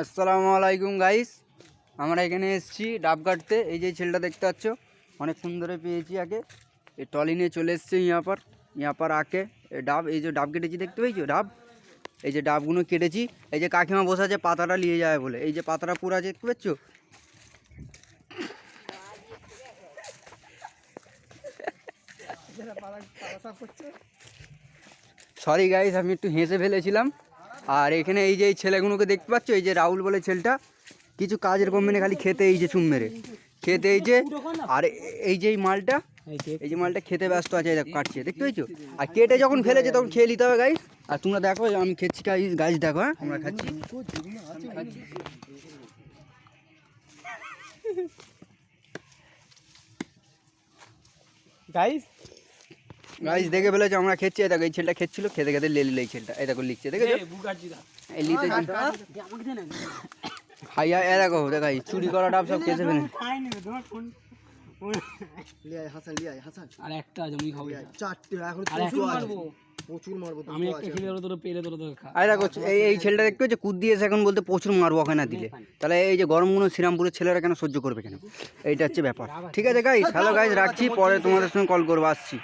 আসসালামু আলাইকুম গাইস, আমরা এখানে এসেছি ডাব কাটতে। এই যে ছেলেটা দেখতে পাচ্ছ, অনেক সুন্দরে পেয়েছি আগে। এই টলি নিয়ে চলে এসছে यहाँ पर आके ডাব, এই যে ডাব কেটেছি দেখতে পেয়েছো ডাব, এই যে ডাবগুলো কেটেছি। এই যে কাকিমা বসে আছে পাতাটা নিয়ে যাবে বলে, এই যে পাতাটা পুরো আছে দেখতে পাচ্ছ। সরি গাইস, আমি একটু হেসে ফেলেছিলাম। আর এখানে এই যে এই ছেলেগুলোকে দেখতে পাচ্ছ, এই যে রাহুল বলে ছেলেটা, কিছু কাজের কম মেনে খালি খেতে এই যে চুম মেরে খেতে এই যে। আর এই যে মালটা, এই যে মালটা খেতে ব্যস্ত আছে, কাটছে দেখতে পেয়েছো। আর কেটে যখন ফেলেছে তখন খেয়ে নিতে হবে গাইস। আর তোমরা দেখো আমি খেচ্ছি গাইস, দেখো হ্যাঁ আমরা খাচ্ছি। গাইস গাইস দেখে ফেলেছো আমরা খেচ্ছি। এই দেখো এই ছেলেটা খেচ্ছিল, খেতে খেতে লেলি এই ছেলেটা, এই দেখো লিখছে দেখেছো। এই লিতে খাইয়া এ দেখো দেখাই চুরি করা ডাব সব খেতে ফেলে। আর একটা আছে আমি খাবো চারটে এখন প্রচুর মারবো আমি একটা খেলে তোর পেলে তোর খা। আরে দেখো এই ছেলেটা দেখতে হচ্ছে কুদ দিয়েছে এখন, বলতে প্রচুর মারবো ওখানে না দিলে। তাহলে এই যে গরমগুলো শ্রীরামপুরের ছেলেরা কেন সহ্য করবে কেন, এইটা হচ্ছে ব্যাপার। ঠিক আছে গাইস, হ্যালো গাইস, রাখছি, পরে তোমাদের সঙ্গে কল করবো, আসছি।